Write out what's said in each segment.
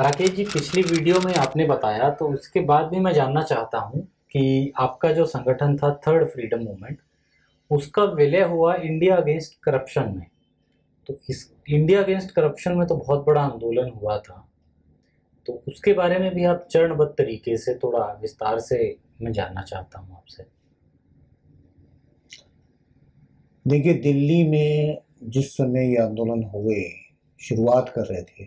राकेश जी, पिछली वीडियो में आपने बताया तो उसके बाद भी मैं जानना चाहता हूँ कि आपका जो संगठन था थर्ड फ्रीडम मूवमेंट, उसका विलय हुआ इंडिया अगेंस्ट करप्शन में। तो इस इंडिया अगेंस्ट करप्शन में तो बहुत बड़ा आंदोलन हुआ था, तो उसके बारे में भी आप चरणबद्ध तरीके से थोड़ा विस्तार से मैं जानना चाहता हूँ आपसे। देखिए, दिल्ली में जिस समय ये आंदोलन हुए, शुरुआत कर रहे थे,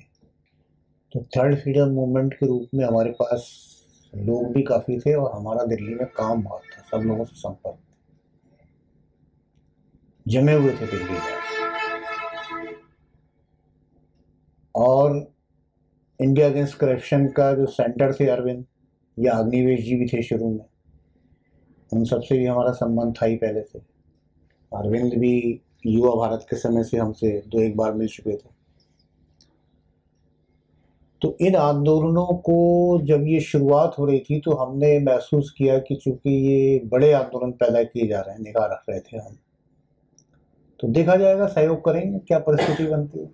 तो थर्ड फ्रीडम मूवमेंट के रूप में हमारे पास लोग भी काफ़ी थे और हमारा दिल्ली में काम बहुत था, सब लोगों से संपर्क जमे हुए थे दिल्ली में। और इंडिया अगेंस्ट करप्शन का जो सेंटर थे अरविंद या अग्निवेश जी भी थे शुरू में, उन सबसे भी हमारा संबंध था ही पहले से। अरविंद भी युवा भारत के समय से हमसे दो एक बार मिल चुके थे। तो इन आंदोलनों को जब ये शुरुआत हो रही थी तो हमने महसूस किया कि चूंकि ये बड़े आंदोलन पैदा किए जा रहे हैं, निगाह रख रहे थे हम, तो देखा जाएगा, सहयोग करेंगे, क्या परिस्थिति बनती है।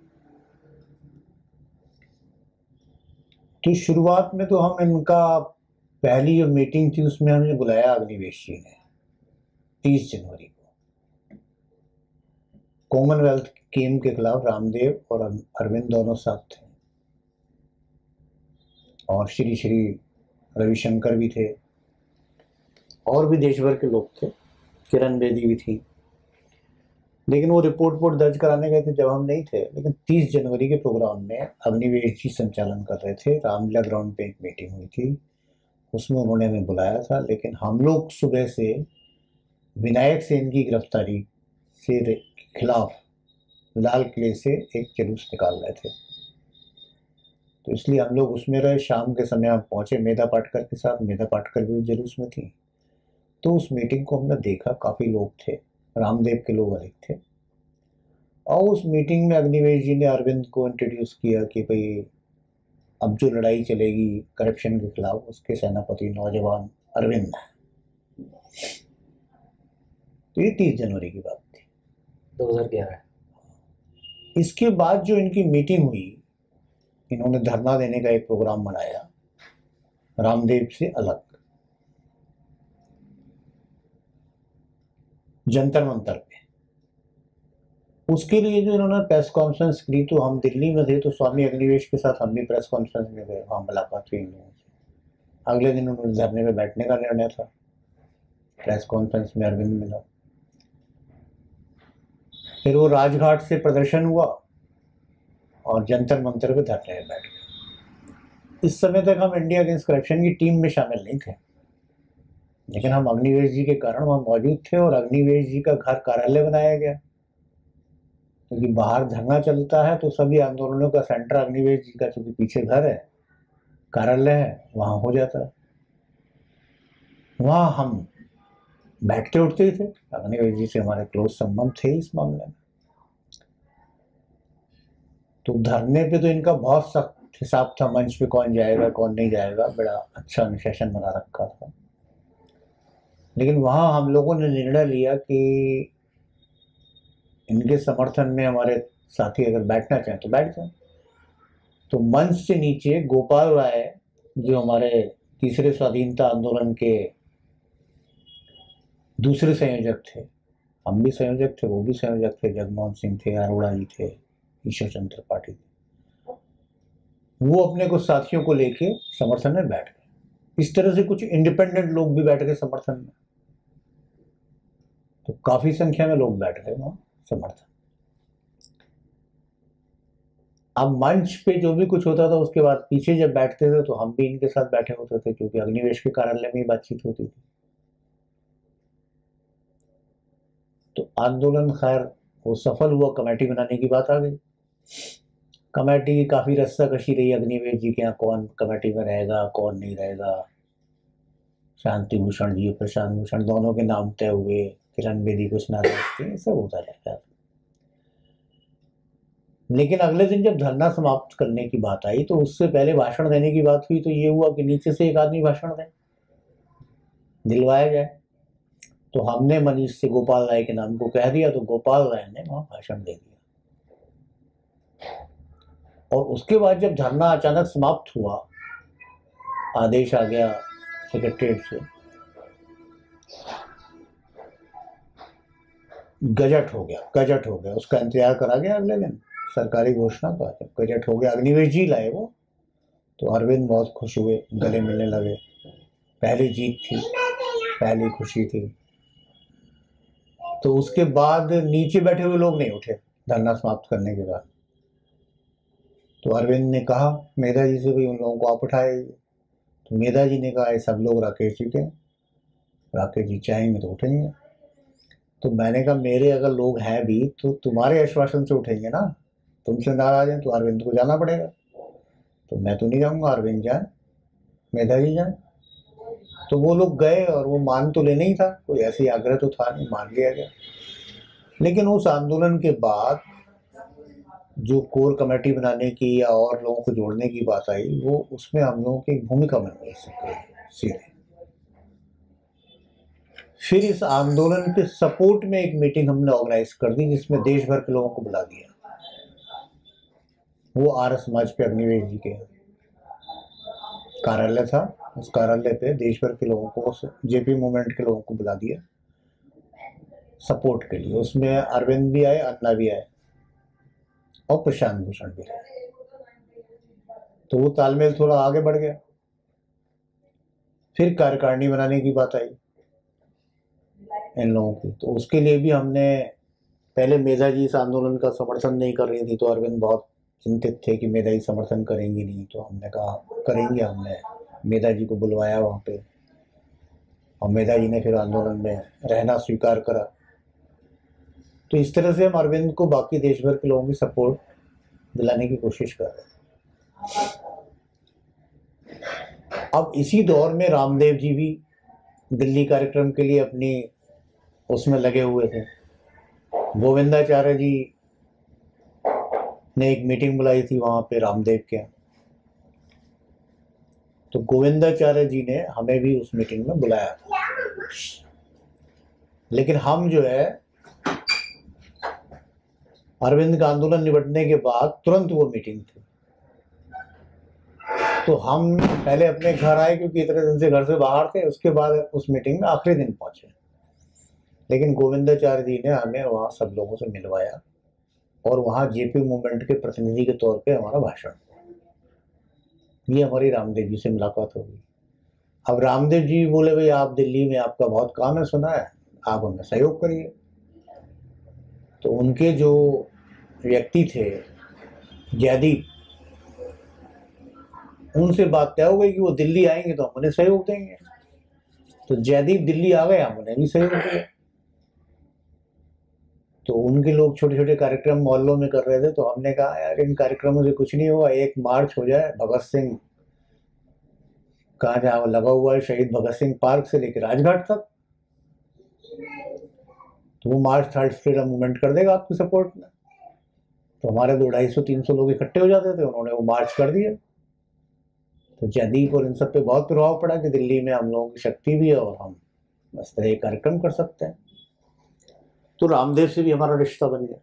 तो शुरुआत में तो हम इनका पहली जो मीटिंग थी उसमें हमें बुलाया अग्निवेश जी ने 30 जनवरी को। कॉमनवेल्थ गेम के खिलाफ रामदेव और अरविंद दोनों साथ थे, और श्री श्री रविशंकर भी थे, और भी देश भर के लोग थे, किरण बेदी भी थी। लेकिन वो रिपोर्ट दर्ज कराने गए थे जब हम नहीं थे। लेकिन 30 जनवरी के प्रोग्राम में अग्निवेश जी संचालन कर रहे थे, रामलीला ग्राउंड पे एक मीटिंग हुई थी, उसमें उन्होंने हमें बुलाया था। लेकिन हम लोग सुबह से विनायक सेन की गिरफ्तारी से खिलाफ लाल किले से एक जुलूस निकाल रहे थे, तो इसलिए हम लोग उसमें रहे। शाम के समय हम पहुंचे मेधा पाटकर के साथ, मेधा पाटकर भी उस जुलूस में थी। तो उस मीटिंग को हमने देखा, काफ़ी लोग थे, रामदेव के लोग अधिक थे। और उस मीटिंग में अग्निवेश जी ने अरविंद को इंट्रोड्यूस किया कि भाई अब जो लड़ाई चलेगी करप्शन के खिलाफ, उसके सेनापति नौजवान अरविंद है। तो ये 30 जनवरी की बात थी। 2011। इसके बाद जो इनकी मीटिंग हुई, इन्होंने धरना देने का एक प्रोग्राम बनाया रामदेव से अलग, जंतर मंतर पे। उसके लिए जो इन्होंने प्रेस कॉन्फ्रेंस की, तो हम दिल्ली में थे, तो स्वामी अग्निवेश के साथ हम भी प्रेस कॉन्फ्रेंस में गए, वहाँ मुलाकात हुई इन लोगों से। अगले दिन उन्होंने धरने में बैठने का निर्णय था, प्रेस कॉन्फ्रेंस में अरविंद मिला। फिर वो राजघाट से प्रदर्शन हुआ और जंतर मंतर पे धरने में बैठ गए। इस समय तक हम इंडिया अगेंस्ट करप्शन की टीम में शामिल नहीं थे, लेकिन हम अग्निवेश जी के कारण वहाँ मौजूद थे, और अग्निवेश जी का घर कार्यालय बनाया गया, क्योंकि बाहर धरना चलता है तो सभी आंदोलनों का सेंटर अग्निवेश जी का, चूंकि पीछे घर है, कार्यालय है, वहाँ हो जाता है। वहाँ हम बैठते उठते ही थे, अग्निवेश जी से हमारे क्लोज संबंध थे इस मामले में। तो धरने पे तो इनका बहुत सख्त हिसाब था, मंच पे कौन जाएगा कौन नहीं जाएगा, बड़ा अच्छा अनुशासन बना रखा था। लेकिन वहाँ हम लोगों ने निर्णय लिया कि इनके समर्थन में हमारे साथी अगर बैठना चाहें तो बैठ जाएं। तो मंच से नीचे गोपाल राय, जो हमारे तीसरे स्वाधीनता आंदोलन के दूसरे संयोजक थे, हम भी संयोजक थे, वो भी संयोजक थे, जगमोहन सिंह थे, अरोड़ा जी थे, ईश्वर चंद्र त्रिपाठी थे, वो अपने कुछ साथियों को लेके समर्थन में बैठ गए। इस तरह से कुछ इंडिपेंडेंट लोग भी बैठ गए समर्थन में, तो काफी संख्या में लोग बैठ गए वहां समर्थन। अब मंच पे जो भी कुछ होता था, उसके बाद पीछे जब बैठते थे तो हम भी इनके साथ बैठे होते थे, क्योंकि अग्निवेश के कार्यालय में ही बातचीत होती थी। तो आंदोलन खैर वो सफल हुआ, कमेटी बनाने की बात आ गई। कमेटी की काफ़ी रस्साकशी रही अग्निवेश जी के यहाँ, कौन कमेटी में रहेगा कौन नहीं रहेगा। शांति भूषण जी, प्रशांत भूषण, दोनों के नाम तय हुए, किरण बेदी कुछ नाराज थे, सब होता रहेगा। लेकिन अगले दिन जब धरना समाप्त करने की बात आई, तो उससे पहले भाषण देने की बात हुई, तो ये हुआ कि नीचे से एक आदमी भाषण दे, दिलवाया जाए। तो हमने मनीष से गोपाल राय के नाम को कह दिया, तो गोपाल राय ने वहां भाषण दे दिया। और उसके बाद जब धरना अचानक समाप्त हुआ, आदेश आ गया सेक्रेटरीट से, गजट हो गया, गजट हो गया, उसका इंतजार करा गया अगले दिन सरकारी घोषणा का। जब गजट हो गया, अग्निवेश जी लाए वो, तो अरविंद बहुत खुश हुए, गले मिलने लगे। पहली जीत थी, पहली खुशी थी। तो उसके बाद नीचे बैठे हुए लोग नहीं उठे धरना समाप्त करने के बाद। तो अरविंद ने कहा मेधा जी से, भी उन लोगों को आप उठाए। तो मेधा जी ने कहा ये सब लोग राकेश जी के, राकेश जी चाहेंगे तो उठेंगे। तो मैंने कहा मेरे अगर लोग हैं भी तो तुम्हारे आश्वासन से उठेंगे ना, तुमसे नाराज हैं तो अरविंद को जाना पड़ेगा। तो मैं तो नहीं जाऊंगा, अरविंद जाए, मेधा जी जाए। तो वो लोग गए और वो मान तो लेना ही था, कोई ऐसी आग्रह तो था नहीं, मान लिया गया। लेकिन उस आंदोलन के बाद जो कोर कमेटी बनाने की या और लोगों को जोड़ने की बात आई, वो उसमें हम लोगों की भूमिका बन गई सीधे। फिर इस आंदोलन के सपोर्ट में एक मीटिंग हमने ऑर्गेनाइज कर दी, जिसमें देश भर के लोगों को बुला दिया। वो आर्य समाज के अग्निवेश जी के कार्यालय था, उस कार्यालय पे देश भर के लोगों को, जेपी मूवमेंट के लोगों को बुला दिया सपोर्ट के लिए। उसमें अरविंद भी आए, अन्ना भी आए और प्रशांत भूषण भी आए। तो वो तालमेल थोड़ा आगे बढ़ गया। फिर कार्यकारिणी बनाने की बात आई इन लोगों की। तो उसके लिए भी हमने, पहले मेधा जी इस आंदोलन का समर्थन नहीं कर रही थी, तो अरविंद बहुत चिंतित थे कि मेधा जी समर्थन करेंगी नहीं। तो हमने कहा करेंगे। हमने मेधा जी को बुलवाया वहाँ पे, और मेधा जी ने फिर आंदोलन में रहना स्वीकार करा। तो इस तरह से हम अरविंद को बाकी देश भर के लोगों की सपोर्ट दिलाने की कोशिश कर रहे हैं। अब इसी दौर में रामदेव जी भी दिल्ली कार्यक्रम के लिए अपनी उसमें लगे हुए थे। गोविंदाचार्य जी ने एक मीटिंग बुलाई थी वहाँ पे रामदेव के। तो गोविंदाचार्य जी ने हमें भी उस मीटिंग में बुलाया था। लेकिन हम जो है, अरविंद का आंदोलन निपटने के बाद तुरंत वो मीटिंग थी, तो हम पहले अपने घर आए क्योंकि इतने दिन से घर से बाहर थे। उसके बाद उस मीटिंग में आखिरी दिन पहुंचे। लेकिन गोविंदाचार्य जी ने हमें वहाँ सब लोगों से मिलवाया और वहाँ जेपी मूवमेंट के प्रतिनिधि के तौर पे हमारा भाषण। ये हमारी रामदेव जी से मुलाकात हो गई। अब रामदेव जी बोले भाई आप दिल्ली में, आपका बहुत काम है सुना है, आप हमें सहयोग करिए। तो उनके जो व्यक्ति थे जयदीप, उनसे बात तय हो गई कि वो दिल्ली आएंगे तो हम उन्हें सहयोग देंगे। तो जयदीप दिल्ली आ गए, हम उन्हें भी सहयोग दिया। तो उनके लोग छोटे छोटे कार्यक्रम मोहल्लों में कर रहे थे। तो हमने कहा यार इन कार्यक्रमों से कुछ नहीं होगा, एक मार्च हो जाए भगत सिंह, कहाँ जहाँ लगा हुआ है शहीद भगत सिंह पार्क से लेकर राजघाट तक, तो वो मार्च थर्ड फ्रीडम मूवमेंट कर देगा आपकी सपोर्ट में। तो हमारे 200-250-300 लोग इकट्ठे हो जाते थे, उन्होंने वो मार्च कर दिया। तो जयदीप और इन सब पे बहुत प्रभाव पड़ा कि दिल्ली में हम लोगों की शक्ति भी है और हम इस तरह एक कार्यक्रम कर सकते हैं। तो रामदेव से भी हमारा रिश्ता बन गया।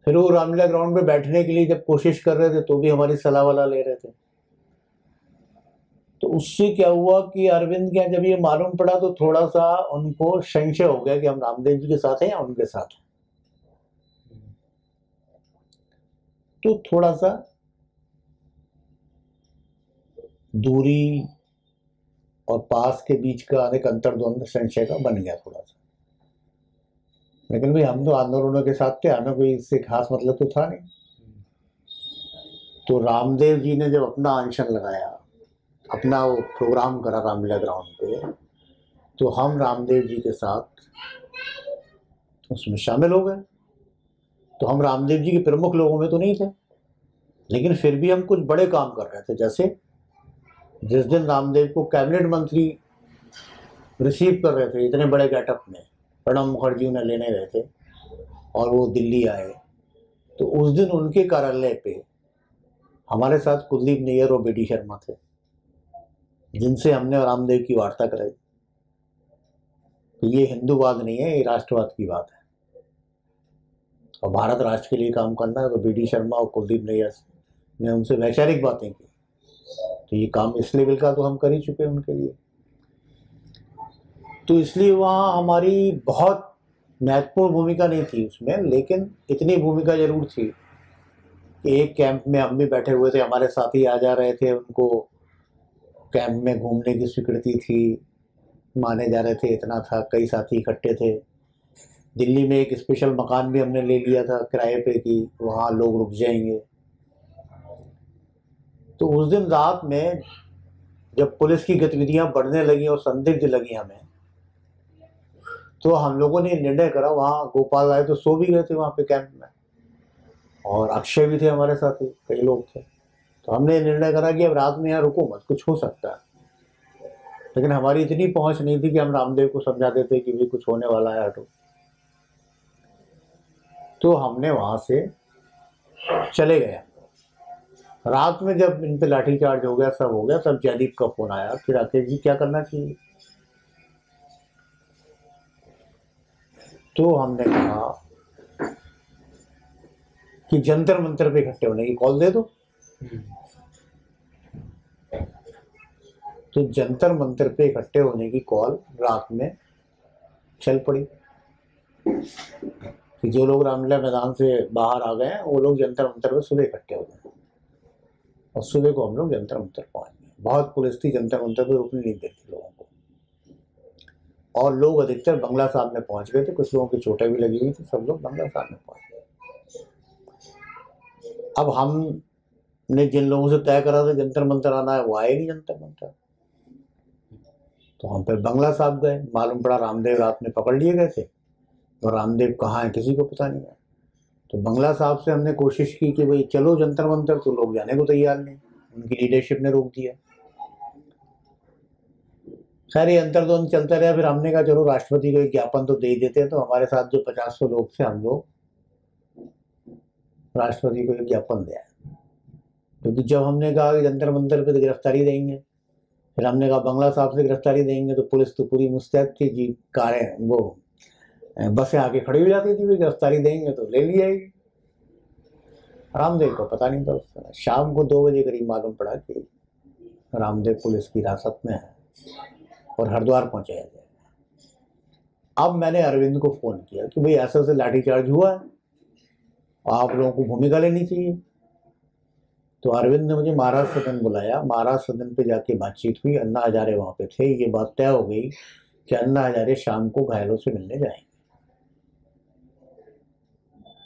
फिर वो रामलीला ग्राउंड पे बैठने के लिए जब कोशिश कर रहे थे तो भी हमारी सलाह वाला ले रहे थे। तो उससे क्या हुआ कि अरविंद के जब ये मालूम पड़ा तो थोड़ा सा उनको संशय हो गया कि हम रामदेव जी के साथ हैं या उनके साथ हैं। तो थोड़ा सा दूरी और पास के बीच का एक अंतर्द्वंद संशय का बन गया थोड़ा सा। लेकिन भाई हम तो आंदोलनों के साथ थे, हमें कोई इससे खास मतलब तो था नहीं। तो रामदेव जी ने जब अपना अनशन लगाया, अपना वो प्रोग्राम करा रामलीला ग्राउंड पे, तो हम रामदेव जी के साथ उसमें शामिल हो गए। तो हम रामदेव जी के प्रमुख लोगों में तो नहीं थे, लेकिन फिर भी हम कुछ बड़े काम कर रहे थे। जैसे जिस दिन रामदेव को कैबिनेट मंत्री रिसीव कर रहे थे इतने बड़े गेटअप में, प्रणब मुखर्जी उन्हें लेने गए थे और वो दिल्ली आए, तो उस दिन उनके कार्यालय पे हमारे साथ कुलदीप नैयर और बीडी शर्मा थे, जिनसे हमने रामदेव की वार्ता कराई। तो ये हिंदूवाद नहीं है, ये राष्ट्रवाद की बात है। और भारत राष्ट्र के लिए काम करना है, तो BD शर्मा और कुलदीप नैयर ने उनसे वैचारिक बातें की, तो ये काम इस लेवल का तो हम कर ही चुके हैं उनके लिए। तो इसलिए वहाँ हमारी बहुत महत्वपूर्ण भूमिका नहीं थी उसमें, लेकिन इतनी भूमिका जरूर थी कि एक कैंप में हम भी बैठे हुए थे, हमारे साथी आ जा रहे थे, उनको कैंप में घूमने की स्वीकृति थी, माने जा रहे थे, इतना था, कई साथी इकट्ठे थे। दिल्ली में एक स्पेशल मकान भी हमने ले लिया था किराए पे कि वहाँ लोग रुक जाएंगे। तो उस दिन रात में जब पुलिस की गतिविधियां बढ़ने लगी और संदिग्ध लगी हमें, तो हम लोगों ने निर्णय करा, वहाँ गोपाल आए तो सो भी गए थे वहाँ पे कैंप में, और अक्षय भी थे हमारे साथी, कई लोग थे। तो हमने निर्णय करा कि अब रात में यहाँ रुको मत, कुछ हो सकता है। लेकिन हमारी इतनी पहुंच नहीं थी कि हम रामदेव को समझा देते कि भाई कुछ होने वाला है, हटो। तो हमने वहां से चले गए। रात में जब इन पे लाठीचार्ज हो गया, सब हो गया, तब जयदीप का फोन आया कि राकेश जी क्या करना चाहिए। तो हमने कहा कि जंतर मंतर पे इकट्ठे होने की कॉल दे दो। तो जंतर मंतर पे इकट्ठे होने की कॉल रात में चल पड़ी कि जो लोग रामलीला मैदान से बाहर आ गए हैं वो लोग जंतर मंतर पे सुबह इकट्ठे हो गए, और सुबह को हम लोग जंतर मंतर पहुंच गए। बहुत पुलिस थी, जंतर मंतर पे रुकने नहीं देती लोगों को, और लोग अधिकतर बंगला साहब में पहुंच गए थे। कुछ लोगों की चोटें भी लगी हुई थी, सब लोग बंगला साहब में पहुंच गए। अब हमने जिन लोगों से तय करा था जंतर मंतर आना है, वो आए नहीं जंतर मंतर। तो हम फिर बंगला साहब गए, मालूम पड़ा रामदेव रात में पकड़ लिए गए थे, और रामदेव कहाँ है किसी को पता नहीं है। तो बंगला साहब से हमने कोशिश की कि भाई चलो जंतर मंतर, तो लोग जाने को तैयार नहीं, उनकी लीडरशिप ने रोक दिया। खैर ये अंतर्द्वंद चलता रहा। फिर हमने कहा चलो राष्ट्रपति को एक ज्ञापन तो दे ही देते हैं। तो हमारे साथ जो 50-100 लोग थे, हम लोग राष्ट्रपति को एक ज्ञापन दिया, क्योंकि जब हमने कहा कि जंतर मंतर पे तो गिरफ्तारी देंगे, फिर हमने कहा बंगला साहब से गिरफ्तारी देंगे, तो पुलिस तो पूरी मुस्तैद थी जी, कारें वो बसें आके खड़ी हो जाती थी, गिरफ्तारी देंगे तो ले ली जाएगी। रामदेव को पता नहीं था उस समय। शाम को 2 बजे करीब मालूम पड़ा कि रामदेव पुलिस की हिरासत में है और हरिद्वार पहुंचाया जाएगा। अब मैंने अरविंद को फोन किया कि भाई ऐसा ऐसे लाठीचार्ज हुआ है, आप लोगों को भूमिका लेनी चाहिए। तो अरविंद ने मुझे महाराज सदन बुलाया। महाराज सदन पे जाके बातचीत हुई, अन्ना हजारे वहां पे थे। ये बात तय हो गई कि अन्ना हजारे शाम को घायलों से मिलने जाएंगे,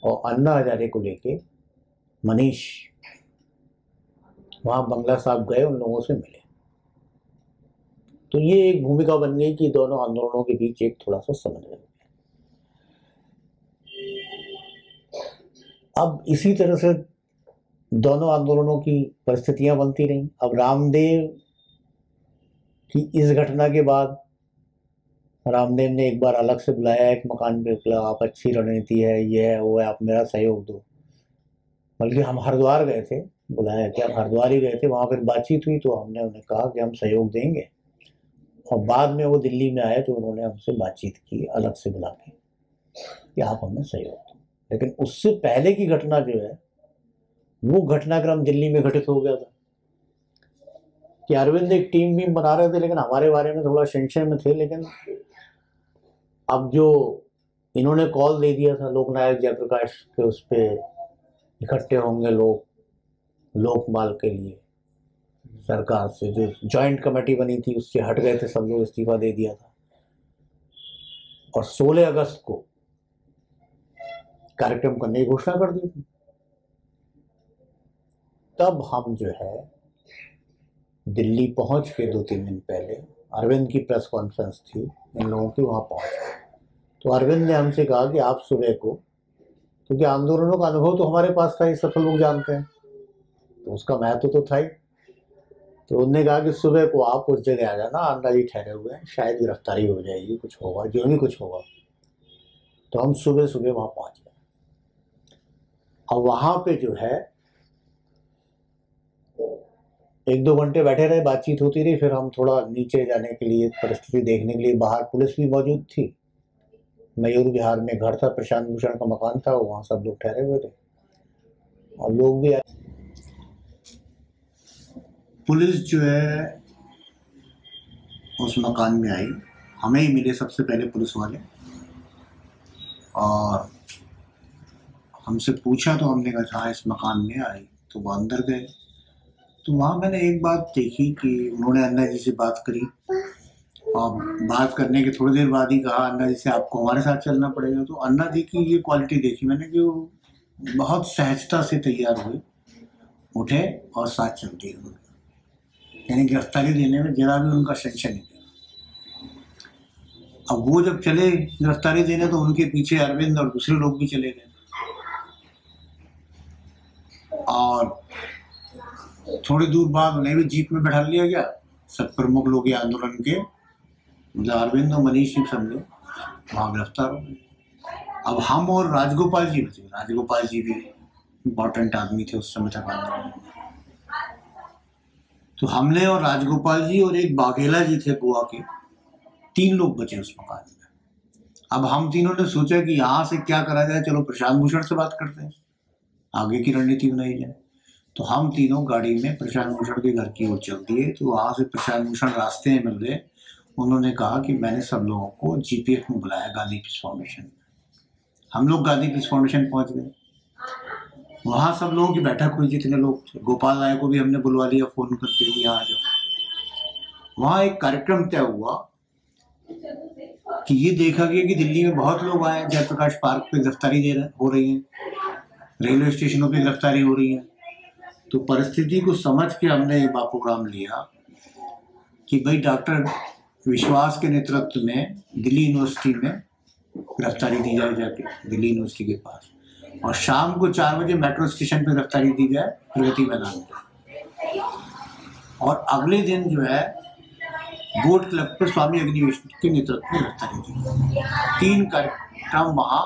और अन्ना हजारे को लेके मनीष वहां बंगला साहब गए, उन लोगों से मिले। तो ये एक भूमिका बन गई कि दोनों आंदोलनों के बीच एक थोड़ा सा समन्वय। अब इसी तरह से दोनों आंदोलनों की परिस्थितियां बनती रहीं। अब रामदेव की इस घटना के बाद रामदेव ने एक बार अलग से बुलाया एक मकान पे, बोला आप अच्छी रणनीति है, ये है वो है, आप मेरा सहयोग दो। बल्कि हम हरिद्वार गए थे, बुलाया कि आप हरिद्वार ही गए थे, वहां फिर बातचीत हुई, तो हमने उन्हें कहा कि हम सहयोग देंगे। और बाद में वो दिल्ली में आए तो उन्होंने हमसे बातचीत की अलग से बुला के कि आप हमें सहयोग दो। लेकिन उससे पहले की घटना जो है, वो घटनाक्रम दिल्ली में घटित हो गया था कि अरविंद एक टीम भी बना रहे थे, लेकिन हमारे बारे में थोड़ा संशय में थे। लेकिन अब जो इन्होंने कॉल दे दिया था लोकनायक जयप्रकाश के, उस पर इकट्ठे होंगे लोग लोकमाल के लिए, सरकार से जो जॉइंट कमेटी बनी थी उससे हट गए थे सब लोग, इस्तीफा दे दिया था। और 16 अगस्त को कार्यक्रम करने की घोषणा कर दी थी। तब हम जो है दिल्ली पहुंच के 2-3 दिन पहले, अरविंद की प्रेस कॉन्फ्रेंस थी इन लोगों की, वहां पहुंच गए। तो अरविंद ने हमसे कहा कि आप सुबह को, क्योंकि आंदोलनों का अनुभव तो हमारे पास था, ये सब लोग जानते हैं, तो उसका महत्व तो था ही। तो उन्होंने कहा कि सुबह को आप उस जगह आ जाना, अन्ना जी ठहरे हुए हैं, शायद गिरफ्तारी हो जाएगी, कुछ होगा, जो भी कुछ होगा। तो हम सुबह सुबह वहां पहुंच गए। अब वहां पे जो है 1-2 घंटे बैठे रहे, बातचीत होती रही। फिर हम थोड़ा नीचे जाने के लिए, परिस्थिति देखने के लिए, बाहर पुलिस भी मौजूद थी, मयूर विहार में घर था, प्रशांत भूषण का मकान था, वहाँ सब लोग ठहरे हुए थे और लोग भी आए। पुलिस जो है उस मकान में आई, हमें ही मिले सबसे पहले पुलिस वाले, और हमसे पूछा तो हमने कहा हाँ इस मकान में आई, तो वो अंदर गए। तो वहाँ मैंने एक बात देखी कि उन्होंने अन्ना जी से बात करी, और बात करने के थोड़ी देर बाद ही कहा अन्ना जी से आपको हमारे साथ चलना पड़ेगा। तो अन्ना जी की ये क्वालिटी देखी मैंने कि वो बहुत सहजता से तैयार हुए, उठे और साथ चल दिए उन्होंने, यानी गिरफ्तारी देने में जरा भी उनका संशय नहीं था। अब वो जब चले गिरफ्तारी देने तो उनके पीछे अरविंद और दूसरे लोग भी चले गए, और थोड़ी दूर बाद उन्हें भी जीप में बैठा लिया गया। सब प्रमुख लोग ये आंदोलन के, मतलब अरविंद और मनीष जी सब लोग वहाँ गिरफ्तार हो गए। अब हम और राजगोपाल जी बचे। राजगोपाल जी भी इम्पोर्टेंट आदमी थे उस समय तक आंदोलन में। तो हमने और राजगोपाल जी और एक बाघेला जी थे गोवा के, 3 लोग बचे उस मकान में। अब हम तीनों ने सोचा कि यहाँ से क्या करा जाए, चलो प्रशांत भूषण से बात करते हैं, आगे की रणनीति बनाई जाए। तो हम तीनों गाड़ी में प्रशांत भूषण के घर की ओर चल दिए। तो वहाँ से प्रशांत भूषण रास्ते में मिल गए। उन्होंने कहा कि मैंने सब लोगों को जीपीएफ में बुलाया गांधी पीस फाउंडेशन में। हम लोग गांधी पीस फाउंडेशन पहुँच गए। वहाँ सब लोगों की बैठक हुई, जितने लोग थे। गोपाल राय को भी हमने बुलवा लिया फ़ोन करके, यहाँ आ जाओ। वहाँ एक कार्यक्रम तय हुआ कि ये देखा गया कि दिल्ली में बहुत लोग आए, जयप्रकाश पार्क पे गिरफ्तारी हो रही है, रेलवे स्टेशनों पे गिरफ्तारी हो रही है। तो परिस्थिति को समझ के हमने ये प्रोग्राम लिया कि भाई डॉक्टर विश्वास के नेतृत्व में दिल्ली यूनिवर्सिटी में गिरफ्तारी दी जाए, जाके दिल्ली यूनिवर्सिटी के पास, और शाम को 4 बजे मेट्रो स्टेशन पे गिरफ्तारी दी जाए प्रगति मैदान में। और अगले दिन जो है बोट क्लब पर स्वामी अग्निवेश के नेतृत्व में गिरफ्तारी दी। 3 कार्यक्रम वहाँ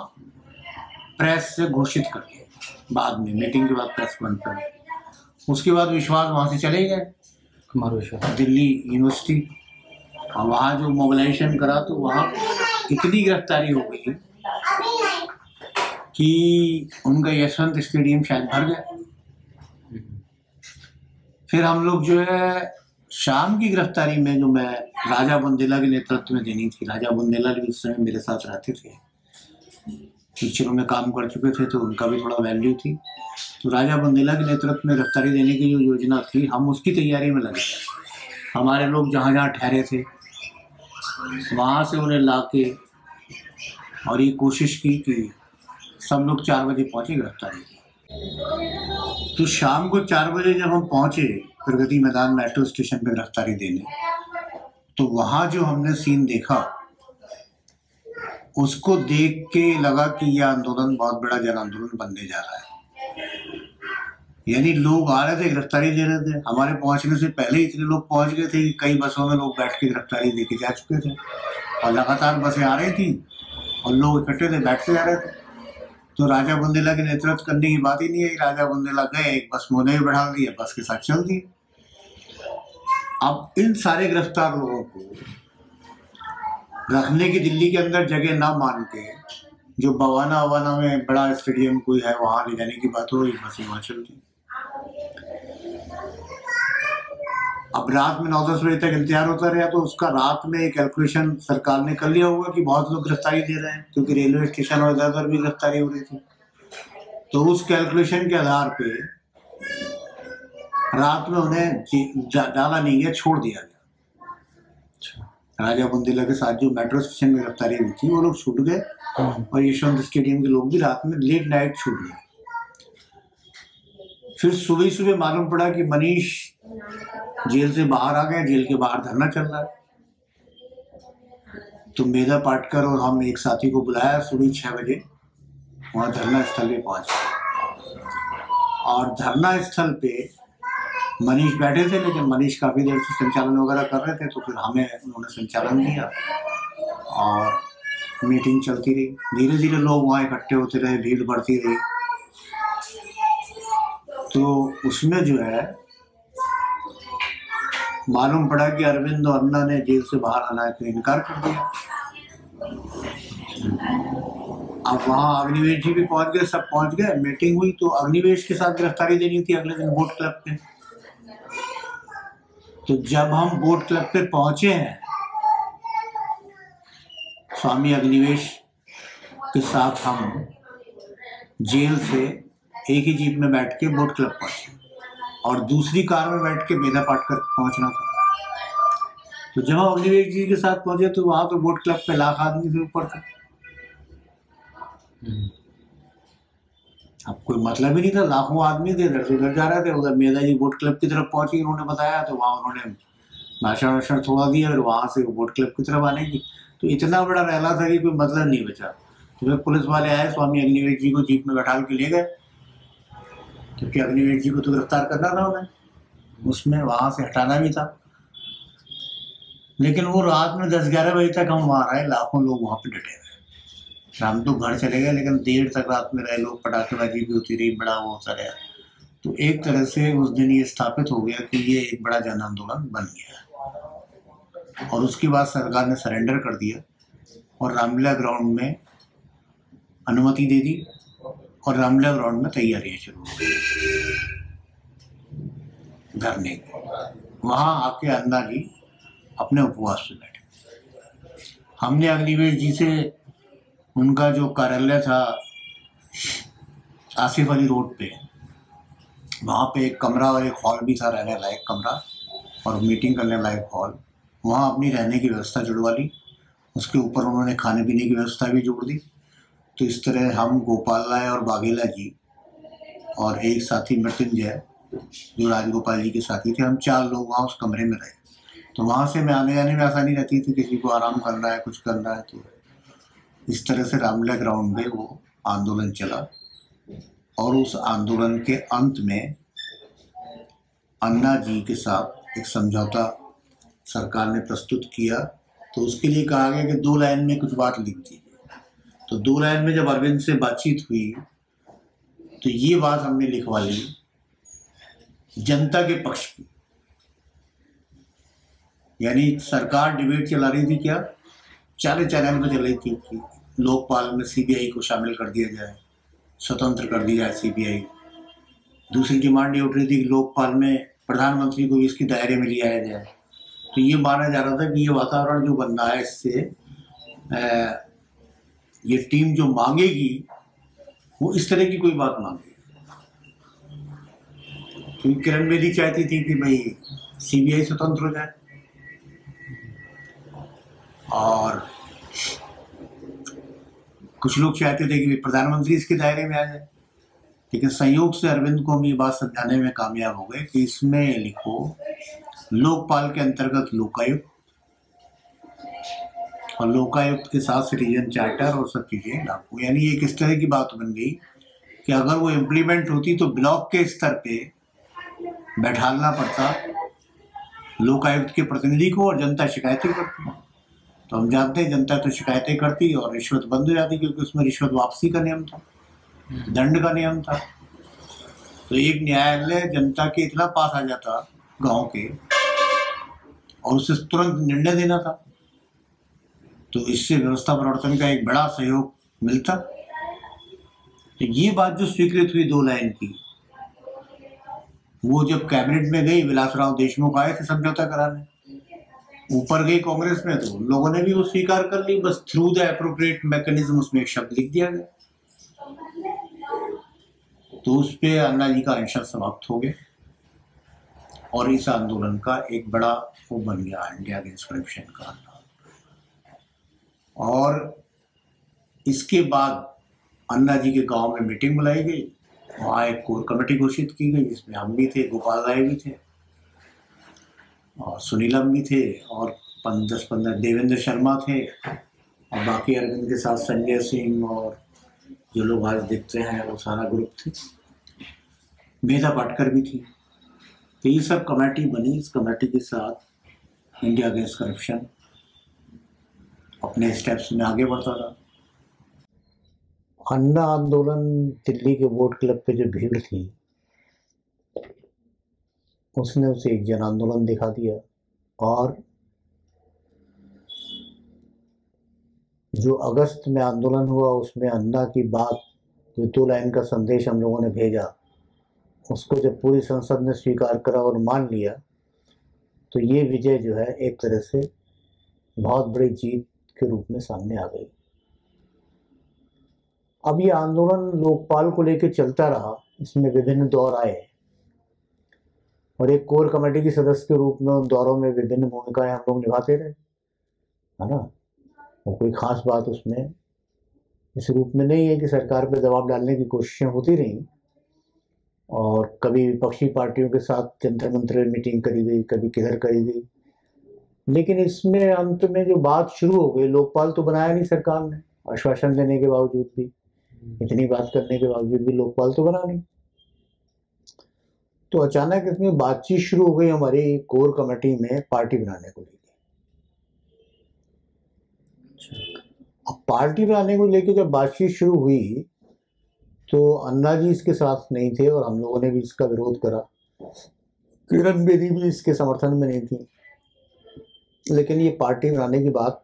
प्रेस से घोषित कर दिए बाद में, मीटिंग के बाद प्रेस कॉन्फ्रेंस। उसके बाद विश्वास वहाँ से चले गए दिल्ली यूनिवर्सिटी, और वहाँ जो मोबिलाइजेशन करा तो वहाँ इतनी गिरफ्तारी हो गई कि उनका यशवंत स्टेडियम शायद भर गया। फिर हम लोग जो है शाम की गिरफ्तारी में, जो मैं राजा बुंदेला के नेतृत्व में देनी थी, राजा बुंदेला भी उस समय मेरे साथ रहते थे, टीचरों में काम कर चुके थे, तो उनका भी थोड़ा वैल्यू थी। तो राजा बुंदेला के नेतृत्व में गिरफ्तारी देने की जो योजना थी, हम उसकी तैयारी में लगे। हमारे लोग जहाँ जहाँ ठहरे थे वहाँ से उन्हें ला के, और ये कोशिश की कि सब लोग 4 बजे पहुँचे गिरफ्तारी की। तो शाम को 4 बजे जब हम पहुँचे प्रगति मैदान मेट्रो स्टेशन पे गिरफ्तारी देने, तो वहाँ जो हमने सीन देखा उसको देख के लगा कि यह आंदोलन बहुत बड़ा जन आंदोलन बनने जा रहा है। यानी लोग आ रहे थे, गिरफ्तारी दे रहे थे। हमारे पहुंचने से पहले ही इतने लोग पहुंच गए थे कि कई बसों में लोग बैठ के गिरफ्तारी दे के जा चुके थे, और लगातार बसें आ रही थी और लोग इकट्ठे थे, बैठते जा रहे थे। तो राजा बुंदेला के नेतृत्व करने की बात ही नहीं है। राजा बुंदेला गए, एक बस में उन्हें बैठा दिए, बस के साथ चल दिए। अब इन सारे गिरफ्तार लोगों को रखने की दिल्ली के अंदर जगह ना मान के, जो बवाना अवाना में बड़ा स्टेडियम कोई है वहाँ ले जाने की बात हो रही, बसें वहाँ चलती। अब रात में 9-10 बजे तक इंतजार होता रहा, तो उसका रात में एक कैलकुलेशन सरकार ने कर लिया होगा कि बहुत लोग गिरफ्तारी दे रहे हैं, क्योंकि रेलवे स्टेशन और इधर भी गिरफ्तारी हो रही थी। तो उस कैलकुलेशन के आधार पे रात में उन्हें डाला नहीं गया, छोड़ दिया गया। राजा बुंदेला के साथ जो मेट्रो स्टेशन में गिरफ्तारी हुई थी वो लोग छूट गए, और यशवंत स्टेडियम के लोग भी रात में लेट नाइट छूट गए। फिर सुबह सुबह मालूम पड़ा कि मनीष जेल से बाहर आ गए, जेल के बाहर धरना चल रहा है। तो मेधा पाटकर और हम एक साथी को बुलाया, सुबह 6 बजे वहाँ धरना स्थल पे पहुंचे। और धरना स्थल पे मनीष बैठे थे, लेकिन मनीष काफ़ी देर से संचालन वगैरह कर रहे थे, तो फिर हमें उन्होंने संचालन दिया और मीटिंग चलती रही। धीरे धीरे लोग वहाँ इकट्ठे होते रहे, भीड़ बढ़ती रही। तो उसमें जो है मालूम पड़ा कि अरविंद और अन्ना ने जेल से बाहर आने का इनकार कर दिया। अब वहाँ अग्निवेश जी भी पहुंच गए, सब पहुंच गए, मीटिंग हुई तो अग्निवेश के साथ गिरफ्तारी देनी थी अगले दिन बोट क्लब पे। तो जब हम बोट क्लब पे पहुंचे हैं, स्वामी अग्निवेश के साथ हम जेल से एक ही जीप में बैठ के बोट क्लब पहुंचे और दूसरी कार में बैठ के मेधा पाटकर पहुंचना था। तो जब हम अग्निवेश जी के साथ पहुंचे तो वहां तो बोट क्लब पे लाख आदमी से ऊपर थे। अब कोई मतलब ही नहीं था, लाखों आदमी थे, इधर से उधर जा रहे थे। उधर मेधा जी बोट क्लब की तरफ पहुंची, उन्होंने बताया, तो वहां उन्होंने भाषण वाषण थोड़ा दिया और वहां से बोट क्लब की तरफ आने की। तो इतना बड़ा रैला था कि कोई मतलब नहीं बचा। तो फिर पुलिस वाले आए, स्वामी अग्निवेश जी को जीप में बैठा के ले गए, क्योंकि अग्निवेश जी को तो गिरफ्तार करना था उन्हें, उसमें वहां से हटाना भी था। लेकिन वो रात में 10-11 बजे तक हम वहां रहे, लाखों लोग वहां पे डटे रहे। हम तो घर चले गए, लेकिन देर तक रात में रहे लोग, पटाखेबाजी भी होती रही, बड़ा वो होता रहा। तो एक तरह से उस दिन ये स्थापित हो गया कि ये एक बड़ा जन आंदोलन बन गया। और उसके बाद सरकार ने सरेंडर कर दिया और रामलीला ग्राउंड में अनुमति दे दी और रामलीला ग्राउंड में तैयारियां शुरू हो गई धरने की। वहां आके अन्ना जी अपने उपवास से बैठे। हमने अग्निवेश जी से उनका जो कार्यालय था आसिफ अली रोड पे, वहाँ पे एक कमरा और एक हॉल भी था, रहने लायक कमरा और मीटिंग करने लायक हॉल, वहाँ अपनी रहने की व्यवस्था जुड़वा ली। उसके ऊपर उन्होंने खाने पीने की व्यवस्था भी जोड़ दी। तो इस तरह हम, गोपाल राय और बाघेला जी और एक साथी मृत्युंजय जो राजगोपाल जी के साथी थे, हम 4 लोग वहाँ उस कमरे में रहे। तो वहाँ से मैं आने जाने में आसानी रहती थी, किसी को आराम करना है, कुछ करना है। तो इस तरह से रामलीला ग्राउंड में वो आंदोलन चला। और उस आंदोलन के अंत में अन्ना जी के साथ एक समझौता सरकार ने प्रस्तुत किया। तो उसके लिए कहा गया कि 2 लाइन में कुछ बात लिख दीजिए। तो 2 लाइन में जब अरविंद से बातचीत हुई तो ये बात हमने लिखवा ली, जनता के पक्ष की। यानी सरकार डिबेट चला रही थी, क्या चारे चैनल में चल रही थी कि लोकपाल में सीबीआई को शामिल कर दिया जाए, स्वतंत्र कर दी जाए सीबीआई। दूसरी डिमांड ये उठ रही थी कि लोकपाल में प्रधानमंत्री को भी इसके दायरे में लिया जाए। तो ये माना जा रहा था कि ये वातावरण जो बन रहा है, इससे ये टीम जो मांगेगी वो इस तरह की कोई बात मांगेगी। क्योंकि किरण बेदी चाहती थी कि भाई सीबीआई स्वतंत्र हो जाए और कुछ लोग चाहते थे कि प्रधानमंत्री इसके दायरे में आ जाए। लेकिन संयोग से अरविंद को हम ये बात समझाने में कामयाब हो गए कि इसमें लिखो लोकपाल के अंतर्गत लोकायुक्त, और लोकायुक्त के साथ सिटीजन चार्टर और सब चीजें लागू। यानी एक इस तरह की बात बन गई कि अगर वो इम्प्लीमेंट होती तो ब्लॉक के स्तर पे बैठालना पड़ता लोकायुक्त के प्रतिनिधि को और जनता शिकायतें करती। तो हम जानते हैं जनता तो शिकायतें करती और रिश्वत बंद हो जाती, क्योंकि उसमें रिश्वत वापसी का नियम था, दंड का नियम था। तो एक न्यायालय जनता के इतना पास आ जाता गांव के और उससे तुरंत निर्णय देना था। तो इससे व्यवस्था प्रवर्तन का एक बड़ा सहयोग मिलता। तो ये बात जो स्वीकृत हुई 2 लाइन की, वो जब कैबिनेट में गई, विलासराव देशमुख आए थे समझौता कराने, ऊपर गई कांग्रेस में, तो उन लोगों ने भी वो स्वीकार कर ली। बस थ्रू द एप्रोप्रिएट मैकेनिज्म उसमें एक शब्द लिख दिया गया। तो उस पे अन्ना जी का अनशन समाप्त हो गया और इस आंदोलन का एक बड़ा वो बन गया, इंडिया अगेंस्ट करप्शन का आंदोलन। और इसके बाद अन्ना जी के गांव में मीटिंग बुलाई गई, वहाँ एक कोर कमेटी घोषित की गई, जिसमें हम भी थे, गोपाल राय भी थे और सुनीलम भी थे और 10-15 देवेंद्र शर्मा थे और बाकी अरविंद के साथ संजय सिंह और जो लोग आज दिखते हैं वो सारा ग्रुप थे। मेधा पाटकर भी थी। तो ये सब कमेटी बनी। इस कमेटी के साथ इंडिया अगेंस्ट करप्शन अपने स्टेप्स में आगे बढ़ता रहा। अन्ना आंदोलन, दिल्ली के बोट क्लब पे जो भीड़ थी, उसने उसे एक जन आंदोलन दिखा दिया। और जो अगस्त में आंदोलन हुआ उसमें अन्ना की बात, जो 2 लाइन का संदेश हम लोगों ने भेजा, उसको जब पूरी संसद ने स्वीकार करा और मान लिया, तो ये विजय जो है एक तरह से बहुत बड़ी जीत के रूप में सामने आ गई। अब ये आंदोलन लोकपाल को लेकर चलता रहा, इसमें विभिन्न दौर आए और एक कोर कमेटी के सदस्य के रूप में उन दौरों में विभिन्न भूमिकाएं हम लोग निभाते रहे, है ना। और कोई खास बात उसमें इस रूप में नहीं है कि सरकार पर दबाव डालने की कोशिशें होती रहीं और कभी विपक्षी पार्टियों के साथ जंतर मंतर मीटिंग करी गई, कभी किधर करी गई, लेकिन इसमें अंत में जो बात शुरू हो गई, लोकपाल तो बनाया नहीं सरकार ने, आश्वासन देने के बावजूद भी, इतनी बात करने के बावजूद भी लोकपाल तो बना नहीं। तो अचानक इसमें बातचीत शुरू हो गई हमारी कोर कमेटी में पार्टी बनाने को लेकर। अब पार्टी बनाने को लेकर जब बातचीत शुरू हुई तो अन्ना जी इसके साथ नहीं थे और हम लोगों ने भी इसका विरोध करा, किरण बेदी भी इसके समर्थन में नहीं थी, लेकिन ये पार्टी बनाने की बात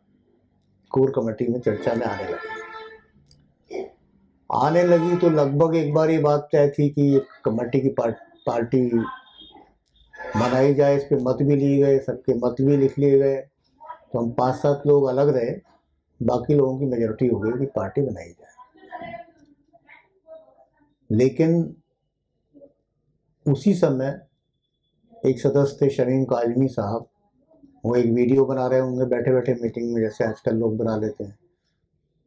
कोर कमेटी में चर्चा में आने लगी तो लगभग एक बार ये बात तय थी कि कमेटी की पार्टी बनाई जाए। इस पे मत भी लिए गए, सबके मत भी लिख लिए गए, तो हम 5-7 लोग अलग रहे, बाकी लोगों की मेजोरिटी हो गई कि पार्टी बनाई जाए। लेकिन उसी समय एक सदस्य थे शमीम काजमी साहब, वो एक वीडियो बना रहे होंगे बैठे बैठे मीटिंग में, जैसे आजकल लोग बना लेते हैं,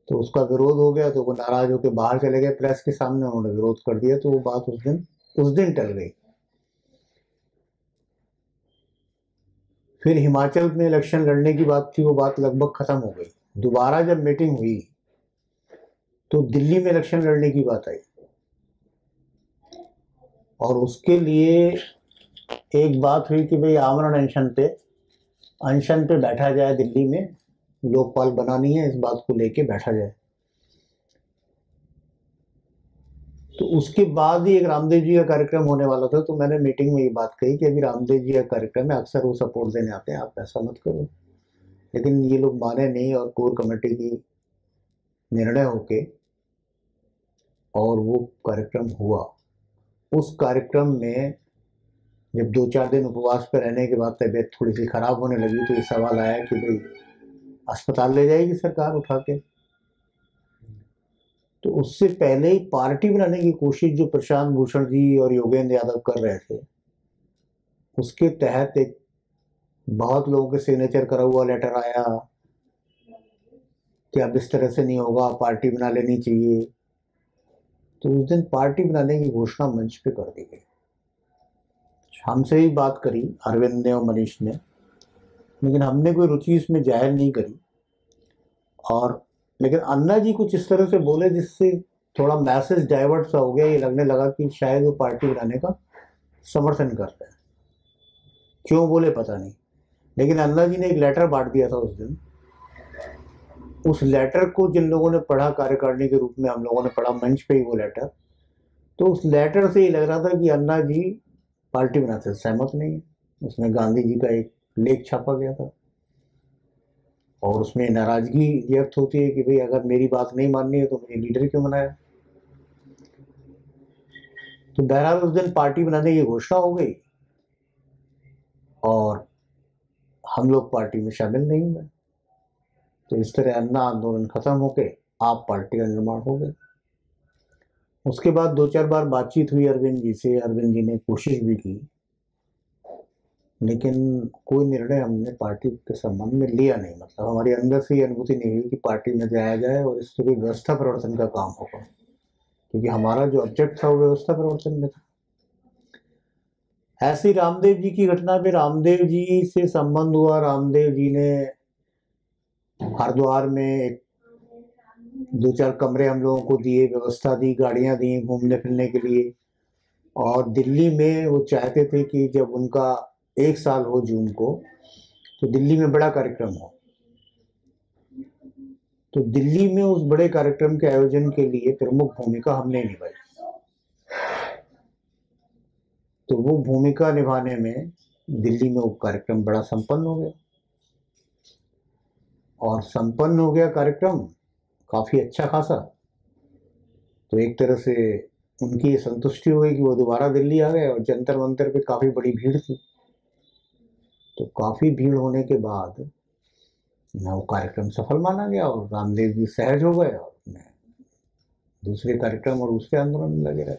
तो उसका विरोध हो गया, तो वो नाराज होकर बाहर चले गए प्रेस के सामने, उन्होंने विरोध कर दिया, तो वो बात उस दिन टल गई। फिर हिमाचल में इलेक्शन लड़ने की बात थी, वो बात लगभग खत्म हो गई। दोबारा जब मीटिंग हुई तो दिल्ली में इलेक्शन लड़ने की बात आई और उसके लिए एक बात हुई कि भाई आमरण अनशन पे बैठा जाए, दिल्ली में लोकपाल बनानी है, इस बात को लेके बैठा जाए। तो उसके बाद ही एक रामदेव जी का कार्यक्रम होने वाला था, तो मैंने मीटिंग में ये बात कही कि अभी रामदेव जी का कार्यक्रम है, अक्सर वो सपोर्ट देने आते हैं, आप ऐसा मत करो। लेकिन ये लोग माने नहीं और कोर कमेटी की निर्णय होके और वो कार्यक्रम हुआ। उस कार्यक्रम में जब 2-4 दिन उपवास पर रहने के बाद तबीयत थोड़ी सी खराब होने लगी, तो ये सवाल आया कि भाई अस्पताल ले जाएगी सरकार उठा के। तो उससे पहले ही पार्टी बनाने की कोशिश जो प्रशांत भूषण जी और योगेंद्र यादव कर रहे थे, उसके तहत एक बहुत लोगों के सिग्नेचर करा हुआ लेटर आया कि अब इस तरह से नहीं होगा, पार्टी बना लेनी चाहिए। तो उस दिन पार्टी बनाने की घोषणा मंच पे कर दी गई। हमसे ही बात करी अरविंद ने और मनीष ने, लेकिन हमने कोई रुचि इसमें जाहिर नहीं करी। और लेकिन अन्ना जी कुछ इस तरह से बोले जिससे थोड़ा मैसेज डाइवर्ट सा हो गया, ये लगने लगा कि शायद वो पार्टी बनाने का समर्थन कर रहे हैं। क्यों बोले पता नहीं, लेकिन अन्ना जी ने एक लेटर बांट दिया था उस दिन। उस लेटर को जिन लोगों ने पढ़ा, कार्यकारिणी के रूप में हम लोगों ने पढ़ा मंच पे ही वो लेटर, तो उस लेटर से ये लग रहा था कि अन्ना जी पार्टी बनाते सहमत नहीं है। उसमें गांधी जी का एक लेख छापा गया था और उसमें नाराजगी व्यक्त होती है कि भाई अगर मेरी बात नहीं माननी है तो मुझे लीडर क्यों बनाया। तो बहरहाल उस दिन पार्टी बनाने की घोषणा हो गई और हम लोग पार्टी में शामिल नहीं हुए। तो इस तरह अन्ना आंदोलन खत्म होके आप पार्टी का निर्माण हो गया। उसके बाद 2-4 बार बातचीत हुई अरविंद जी से, अरविंद जी ने कोशिश भी की, लेकिन कोई निर्णय हमने पार्टी के संबंध में लिया नहीं। मतलब हमारी अंदर से ये अनुभूति नहीं हुई कि पार्टी में जाया जाए और इससे कोई व्यवस्था परिवर्तन का काम होगा, क्योंकि हमारा जो ऑब्जेक्ट था वो व्यवस्था परिवर्तन में था। ऐसी रामदेव जी की घटना पे रामदेव जी से संबंध हुआ। रामदेव जी ने हरिद्वार में 2-4 कमरे हम लोगों को दिए, व्यवस्था दी, गाड़ियां दी घूमने फिरने के लिए। और दिल्ली में वो चाहते थे कि जब उनका 1 साल हो जून को, तो दिल्ली में बड़ा कार्यक्रम हो। तो दिल्ली में उस बड़े कार्यक्रम के आयोजन के लिए प्रमुख भूमिका हमने निभाई। तो वो भूमिका निभाने में दिल्ली में वो कार्यक्रम बड़ा संपन्न हो गया। और संपन्न हो गया कार्यक्रम काफ़ी अच्छा खासा। तो एक तरह से उनकी ये संतुष्टि हो गई कि वो दोबारा दिल्ली आ गए, और जंतर मंतर पे काफ़ी बड़ी भीड़ थी। तो काफ़ी भीड़ होने के बाद ना वो कार्यक्रम सफल माना गया, और रामदेव जी सहज हो गए और अपने दूसरे कार्यक्रम और दूसरे आंदोलन में लगे रहे।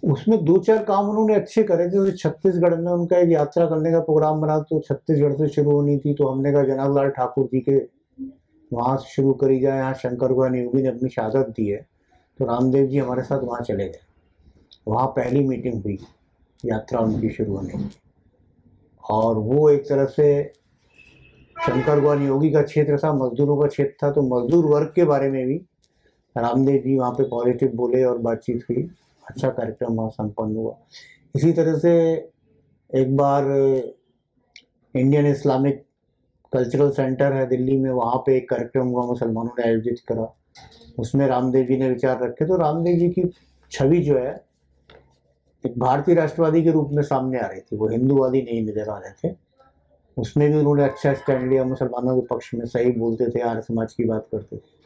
उसमें दो चार काम उन्होंने अच्छे करे थे। जैसे छत्तीसगढ़ में उनका एक यात्रा करने का प्रोग्राम बना, तो छत्तीसगढ़ से शुरू होनी थी, तो हमने कहा जनाब लाल ठाकुर जी के वहाँ से शुरू करी जाए। यहाँ शंकर गुहा योगी ने अपनी शहादत दी है, तो रामदेव जी हमारे साथ वहाँ चले गए। वहाँ पहली मीटिंग हुई यात्रा उनकी शुरू होने की, और वो एक तरह से शंकर गुहा योगी का क्षेत्र था, मजदूरों का क्षेत्र था, तो मजदूर वर्ग के बारे में भी रामदेव जी वहाँ पे पॉजिटिव बोले और बातचीत हुई। अच्छा कार्यक्रम वहाँ संपन्न हुआ। इसी तरह से एक बार इंडियन इस्लामिक कल्चरल सेंटर है दिल्ली में, वहाँ पे एक कार्यक्रम हुआ, मुसलमानों ने आयोजित करा। उसमें रामदेव जी ने विचार रखे। तो रामदेव जी की छवि जो है एक भारतीय राष्ट्रवादी के रूप में सामने आ रही थी, वो हिंदूवादी नहीं नजर आ रहे थे। उसमें भी उन्होंने अच्छा स्टैंड लिया, मुसलमानों के पक्ष में सही बोलते थे, आर्य समाज की बात करते थे।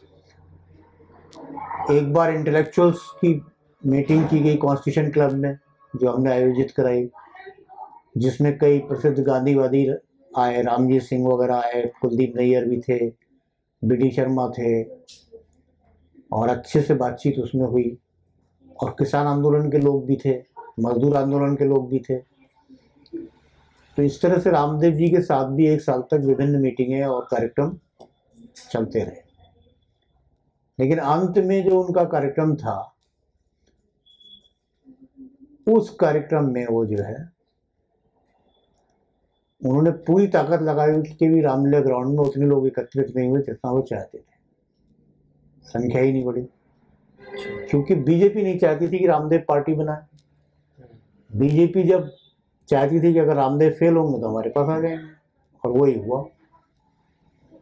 एक बार इंटेलेक्चुअल्स की मीटिंग की गई कॉन्स्टिट्यूशन क्लब में, जो हमने आयोजित कराई, जिसमें कई प्रसिद्ध गांधीवादी आए, रामजीत सिंह वगैरह आए, कुलदीप नैयर भी थे, बी.डी. शर्मा थे, और अच्छे से बातचीत उसमें हुई। और किसान आंदोलन के लोग भी थे, मजदूर आंदोलन के लोग भी थे। तो इस तरह से रामदेव जी के साथ भी एक साल तक विभिन्न मीटिंगें और कार्यक्रम चलते रहे। लेकिन अंत में जो उनका कार्यक्रम था, उस कार्यक्रम में वो जो है उन्होंने पूरी ताकत लगाई कि भी रामलीला ग्राउंड में उतने लोग एकत्रित नहीं हुए जितना वो चाहते थे। संख्या ही नहीं बढ़ी, क्योंकि बीजेपी नहीं चाहती थी कि रामदेव पार्टी बनाए। बीजेपी जब चाहती थी कि अगर रामदेव फेल होंगे तो हमारे पास आ जाएंगे, और वही हुआ।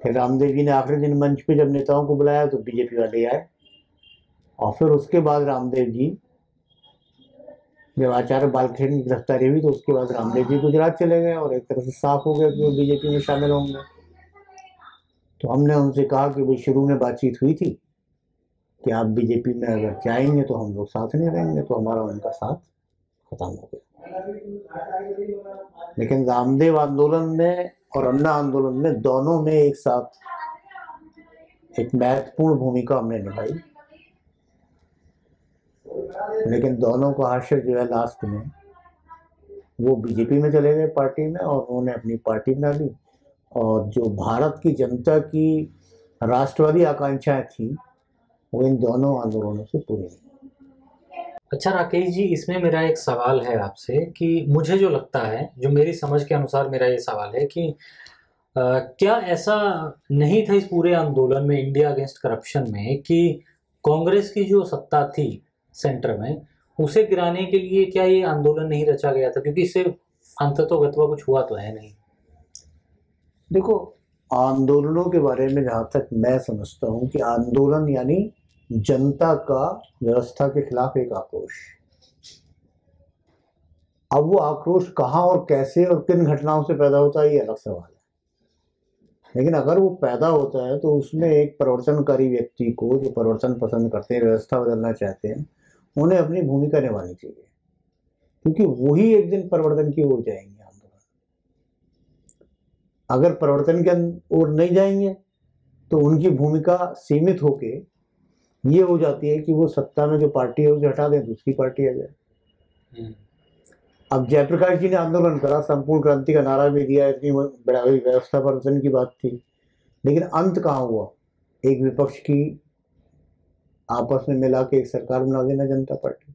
फिर रामदेव जी ने आखिरी दिन मंच पे जब नेताओं को बुलाया तो बीजेपी वाले आए, और फिर उसके बाद रामदेव जी, जब आचार्य बालकृष्ण की गिरफ्तारी हुई, तो उसके बाद रामदेव जी गुजरात चले गए, और एक तरह से साफ हो गया कि वो बीजेपी में शामिल होंगे। तो हमने उनसे कहा कि भाई शुरू में बातचीत हुई थी कि आप बीजेपी में अगर जाएंगे तो हम लोग साथ नहीं रहेंगे, तो हमारा उनका साथ खत्म हो गया। लेकिन रामदेव आंदोलन में और अन्ना आंदोलन में, दोनों में एक साथ एक महत्वपूर्ण भूमिका हमने निभाई। लेकिन दोनों का आशय जो है लास्ट में वो बीजेपी में चले गए पार्टी में, और उन्होंने अपनी पार्टी बना ली। और जो भारत की जनता की राष्ट्रवादी आकांक्षाएं थी वो इन दोनों आंदोलनों से पूरी नहीं। अच्छा राकेश जी, इसमें मेरा एक सवाल है आपसे कि मुझे जो लगता है, जो मेरी समझ के अनुसार मेरा ये सवाल है कि क्या ऐसा नहीं था इस पूरे आंदोलन में, इंडिया अगेंस्ट करप्शन में, कि कांग्रेस की जो सत्ता थी सेंटर में, उसे गिराने के लिए क्या ये आंदोलन नहीं रचा गया था? क्योंकि इससे अंततोगत्वा कुछ हुआ तो है नहीं। देखो, आंदोलनों के बारे में जहाँ तक मैं समझता हूँ कि आंदोलन यानी जनता का व्यवस्था के खिलाफ एक आक्रोश। अब वो आक्रोश कहाँ और कैसे और किन घटनाओं से पैदा होता है ये अलग सवाल है। लेकिन अगर वो पैदा होता है तो उसमें एक परिवर्तनकारी व्यक्ति को, जो परिवर्तन पसंद करते हैं, व्यवस्था बदलना चाहते हैं, उन्हें अपनी भूमिका निभानी चाहिए, क्योंकि वही एक दिन परिवर्तन की ओर जाएंगे। आंदोलन अगर परिवर्तन की ओर नहीं जाएंगे तो उनकी भूमिका सीमित होके ये हो जाती है कि वो सत्ता में जो पार्टी है उसे हटा दें, दूसरी पार्टी आ जाए। अब जयप्रकाश जी ने आंदोलन करा, संपूर्ण क्रांति का नारा भी दिया, इतनी बड़ी व्यवस्था परिवर्तन की बात थी, लेकिन अंत कहाँ हुआ? एक विपक्ष की आपस में मिला के एक सरकार बना देना, जनता पार्टी,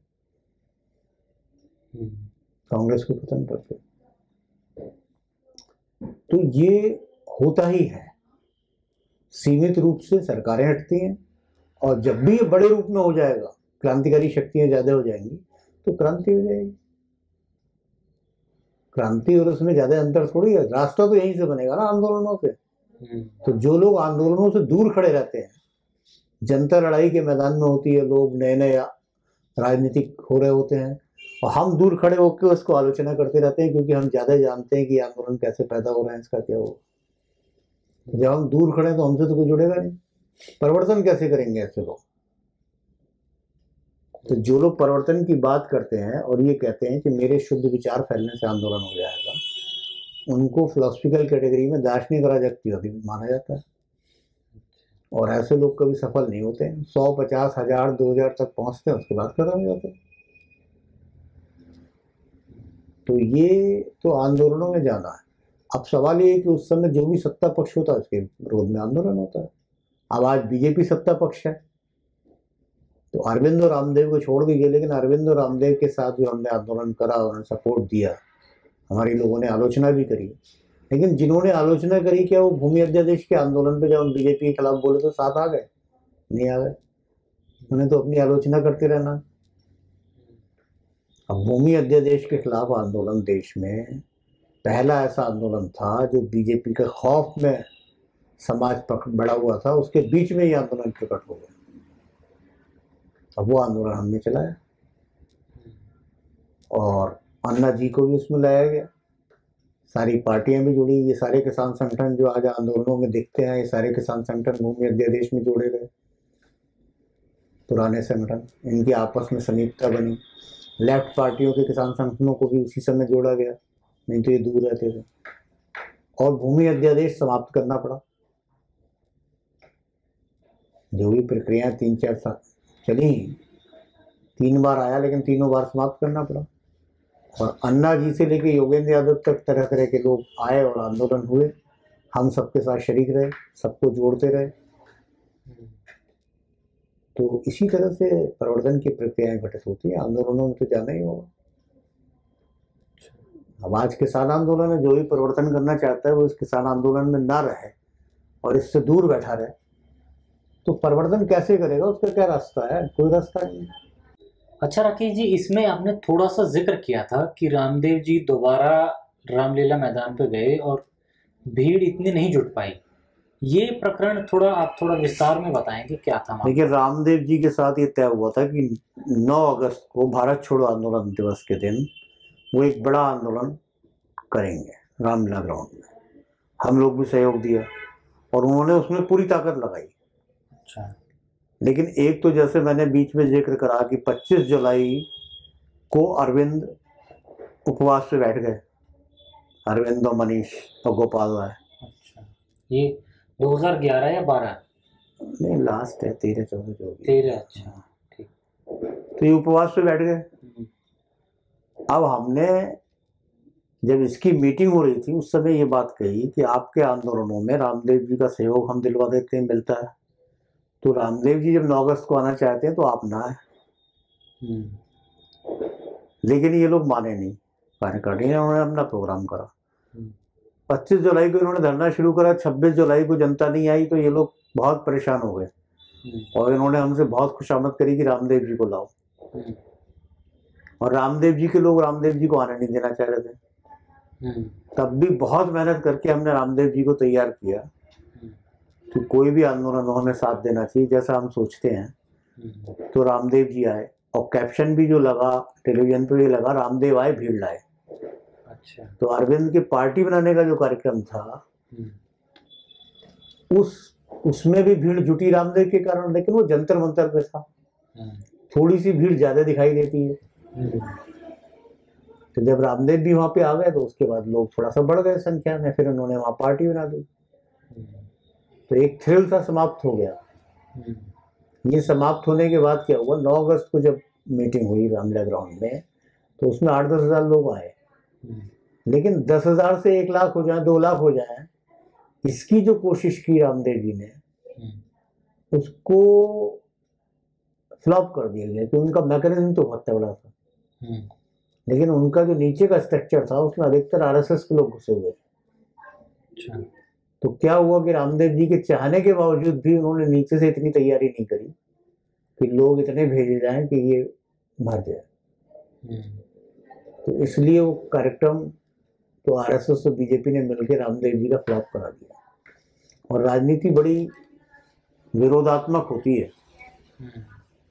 कांग्रेस को खत्म करके। तो ये होता ही है, सीमित रूप से सरकारें हटती हैं, और जब भी ये बड़े रूप में हो जाएगा, क्रांतिकारी शक्तियां ज्यादा हो जाएंगी, तो क्रांति हो जाएगी। क्रांति और उसमें ज्यादा अंतर थोड़ी है, रास्ता तो यहीं से बनेगा ना, आंदोलनों से। तो जो लोग आंदोलनों से दूर खड़े रहते हैं, जनता लड़ाई के मैदान में होती है, लोग नए नए राजनीतिक हो रहे होते हैं, और हम दूर खड़े होकर उसको आलोचना करते रहते हैं, क्योंकि हम ज्यादा जानते हैं कि आंदोलन कैसे पैदा हो रहा है, इसका क्या हो। जब हम दूर खड़े हैं तो हमसे तो कोई जुड़ेगा नहीं। परिवर्तन कैसे करेंगे ऐसे लोग? तो जो लोग परिवर्तन की बात करते हैं और ये कहते हैं कि मेरे शुद्ध विचार फैलने से आंदोलन हो जाएगा, उनको फिलोसफिकल कैटेगरी में दार्शनिक राजनीति माना जाता है। और ऐसे लोग कभी सफल नहीं होते हैं। 100, 50, 1000, 2000 तक पहुंचते हैं, उसके बाद खत्म हो जाते हैं। तो ये तो आंदोलनों में जाना है। अब सवाल ये है कि उस समय जो भी सत्ता पक्ष होता है उसके विरोध में आंदोलन होता है। अब आज बीजेपी सत्ता पक्ष है, तो अरविंद और रामदेव को छोड़ दीजिए, लेकिन अरविंद और रामदेव के साथ जो हमने आंदोलन करा, उन्होंने सपोर्ट दिया, हमारे लोगों ने आलोचना भी करी, लेकिन जिन्होंने आलोचना करी क्या वो भूमि अध्यादेश के आंदोलन पे जब हम बीजेपी के खिलाफ बोले तो साथ आ गए? नहीं आ गए। उन्हें तो अपनी आलोचना करते रहना। अब भूमि अध्यादेश के खिलाफ आंदोलन देश में पहला ऐसा आंदोलन था जो बीजेपी के खौफ में समाज बढ़ा हुआ था, उसके बीच में ये आंदोलन प्रकट हो गया। अब वो आंदोलन हमने चलाया और अन्ना जी को भी उसमें लाया गया, सारी पार्टियां भी जुड़ी। ये सारे किसान संगठन जो आज आंदोलनों में दिखते हैं, ये सारे किसान संगठन भूमि अध्यादेश में जोड़े गए, पुराने संगठन, इनकी आपस में समीपता बनी। लेफ्ट पार्टियों के किसान संगठनों को भी उसी समय जोड़ा गया, नहीं तो ये दूर रहते थे। और भूमि अध्यादेश समाप्त करना पड़ा। जो भी प्रक्रिया 3-4 साल चली, 3 बार आया, लेकिन तीनों बार समाप्त करना पड़ा। और अन्ना जी से लेके योगेंद्र यादव तक तरह तरह के लोग आए और आंदोलन हुए। हम सबके साथ शरीक रहे, सबको जोड़ते रहे। तो इसी तरह से परिवर्तन की प्रक्रियाएं घटित होती है। आंदोलनों में तो जाना ही होगा। अब आज किसान आंदोलन में जो भी परिवर्तन करना चाहता है वो इस किसान आंदोलन में ना रहे और इससे दूर बैठा रहे, तो परिवर्तन कैसे करेगा? उसका क्या रास्ता है? कोई रास्ता नहीं है। अच्छा राकेश जी, इसमें आपने थोड़ा सा जिक्र किया था कि रामदेव जी दोबारा रामलीला मैदान पे गए और भीड़ इतनी नहीं जुट पाई। ये प्रकरण आप थोड़ा विस्तार में बताएंगे, क्या था मामला? देखिए, रामदेव जी के साथ ये तय हुआ था कि 9 अगस्त को भारत छोड़ो आंदोलन दिवस के दिन वो एक बड़ा आंदोलन करेंगे रामलीला ग्राउंड में। हम लोग भी सहयोग दिया और उन्होंने उसमें पूरी ताकत लगाई। अच्छा। लेकिन एक तो जैसे मैंने बीच में जिक्र करा कि 25 जुलाई को अरविंद उपवास पे बैठ गए, अरविंद और मनीष और गोपाल राय। अच्छा, ये 2011 या 12? नहीं, लास्ट है 13-14 जो भी। 13। अच्छा, ठीक। तो ये उपवास पे बैठ गए। अब हमने जब इसकी मीटिंग हो रही थी उस समय ये बात कही कि आपके आंदोलनों में रामदेव जी का सहयोग हम दिलवा देते हैं, मिलता है। तो रामदेव जी जब 9 अगस्त को आना चाहते हैं तो आप ना आए। लेकिन ये लोग माने नहीं, कार्यकारिणी ने उन्होंने अपना प्रोग्राम करा। 25 जुलाई को इन्होंने धरना शुरू करा, 26 जुलाई को जनता नहीं आई, तो ये लोग बहुत परेशान हो गए और इन्होंने हमसे बहुत खुशामद करी कि रामदेव जी को लाओ। और रामदेव जी के लोग रामदेव जी को आने नहीं देना चाह रहे थे। तब भी बहुत मेहनत करके हमने रामदेव जी को तैयार किया कि कोई भी आंदोलन हो हमें साथ देना चाहिए जैसा हम सोचते हैं। तो रामदेव जी आए और कैप्शन भी जो लगा टेलीविजन पे, ये लगा रामदेव आए भीड़ लाए। अच्छा। तो अरविंद की पार्टी बनाने का जो कार्यक्रम था उसमें भी भीड़ जुटी रामदेव के कारण, लेकिन वो जंतर मंतर पे था, थोड़ी सी भीड़ ज्यादा दिखाई देती है। तो जब रामदेव भी वहां पे आ गए तो उसके बाद लोग थोड़ा सा बढ़ गए संख्या में, फिर उन्होंने वहां पार्टी बना दी। तो एक थ्रिल सा समाप्त हो गया। ये समाप्त होने के बाद क्या हुआ, 9 अगस्त को जब मीटिंग हुई रामलीला ग्राउंड में तो उसमें 8-10 हज़ार लोग आए। लेकिन 10,000 से 1 लाख हो जाए, 2 लाख हो जाए, इसकी जो कोशिश की रामदेव जी ने उसको फ्लॉप कर दिया गया, कि उनका मैकेनिज्म तो बहुत तगड़ा था लेकिन उनका जो नीचे का स्ट्रक्चर था उसमें अधिकतर आरएसएस के लोग घुसे हुए थे। तो क्या हुआ कि रामदेव जी के चाहने के बावजूद भी उन्होंने नीचे से इतनी तैयारी नहीं करी कि लोग इतने भेजे जाएं कि ये मर जाए। तो इसलिए वो कार्यक्रम तो आरएसएस और बीजेपी ने मिलकर रामदेव जी का फ्लॉप करा दिया। और राजनीति बड़ी विरोधात्मक होती है।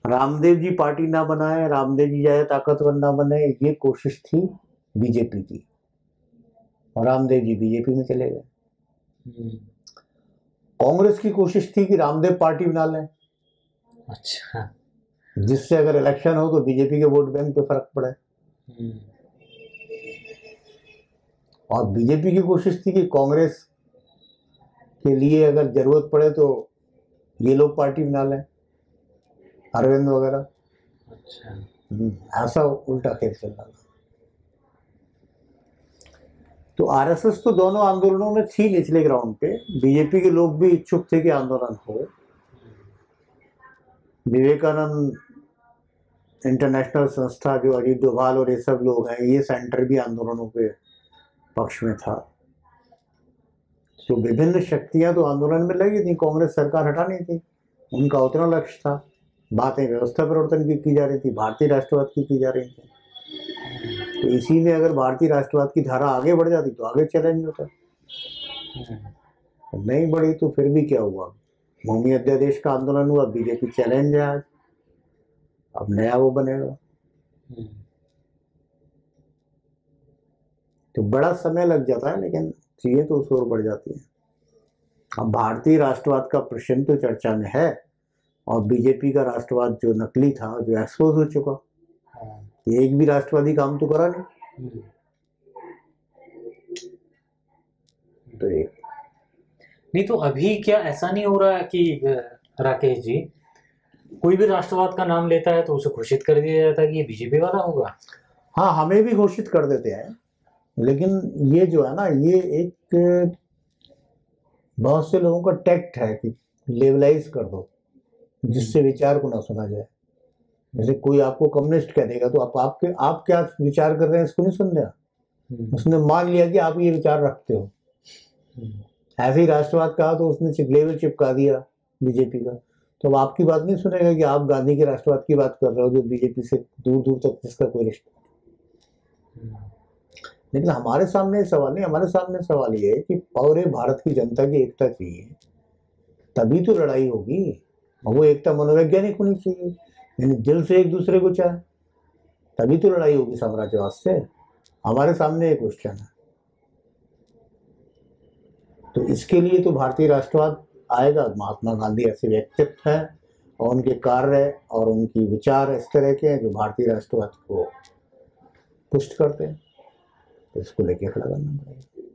रामदेव जी पार्टी ना बनाए, रामदेव जी ज्यादा ताकतवर ना बने, ये कोशिश थी बीजेपी की, और रामदेव जी बीजेपी में चले गए। कांग्रेस की कोशिश थी कि रामदेव पार्टी बना लें, अच्छा। जिससे अगर इलेक्शन हो तो बीजेपी के वोट बैंक पे फर्क पड़े। और बीजेपी की कोशिश थी कि कांग्रेस के लिए अगर जरूरत पड़े तो ये लोग पार्टी बना लें, अरविंद वगैरह। अच्छा। ऐसा उल्टा खेल चल रहा था। तो आरएसएस तो दोनों आंदोलनों में थी निचले ग्राउंड पे। बीजेपी के लोग भी इच्छुक थे कि आंदोलन हो। विवेकानंद इंटरनेशनल संस्था, जो अजीत डोभाल और ये सब लोग हैं, ये सेंटर भी आंदोलनों के पक्ष में था। तो विभिन्न शक्तियां तो आंदोलन में लगी थी, कांग्रेस सरकार हटानी थी, उनका उतना लक्ष्य था। बातें व्यवस्था परिवर्तन की जा रही थी, भारतीय राष्ट्रवाद की जा रही थी। तो इसी में अगर भारतीय राष्ट्रवाद की धारा आगे बढ़ जाती तो आगे चैलेंज होता, नहीं बढ़ी तो फिर भी क्या हुआ, भूमि अध्यादेश का आंदोलन हुआ, बीजेपी चैलेंज है आज, अब नया वो बनेगा। तो बड़ा समय लग जाता है, लेकिन चीजें तो उस ओर बढ़ जाती है। अब भारतीय राष्ट्रवाद का प्रश्न तो चर्चा में है, और बीजेपी का राष्ट्रवाद जो नकली था, जो एक्सपोज हो चुका, एक भी राष्ट्रवादी काम तो करा नहीं। तो एक नहीं, तो अभी क्या ऐसा नहीं हो रहा कि राकेश जी, कोई भी राष्ट्रवाद का नाम लेता है तो उसे घोषित कर दिया जाता है कि ये बीजेपी वाला होगा? हाँ, हमें भी घोषित कर देते हैं, लेकिन ये जो है ना, ये एक बहुत से लोगों का टैक्ट है कि लेवलाइज कर दो, जिससे विचार को ना सुना जाए। जैसे कोई आपको कम्युनिस्ट कह देगा तो आप क्या विचार कर रहे हैं इसको नहीं सुन रहा, उसने मान लिया कि आप ये विचार रखते हो। ऐसे ही राष्ट्रवाद कहा तो उसने लेवल चिपका दिया बीजेपी का, तो अब आपकी बात नहीं सुनेगा कि आप गांधी के राष्ट्रवाद की बात कर रहे हो, जो बीजेपी से दूर दूर तक जिसका कोई रिश्ता। लेकिन हमारे सामने सवाल नहीं, हमारे सामने सवाल ये है कि पूरे भारत की जनता की एकता चाहिए, तभी तो लड़ाई होगी। और वो एकता मनोवैज्ञानिक होनी चाहिए, यानी दिल से एक दूसरे को चाहे, तभी तो लड़ाई होगी साम्राज्यवाद से। हमारे सामने एक क्वेश्चन है, तो इसके लिए तो भारतीय राष्ट्रवाद आएगा। महात्मा गांधी ऐसे व्यक्तित्व हैं और उनके कार्य और उनकी विचार इस तरह के हैं जो भारतीय राष्ट्रवाद को पुष्ट करते हैं, तो इसको लेके खड़ा करना पड़ेगा।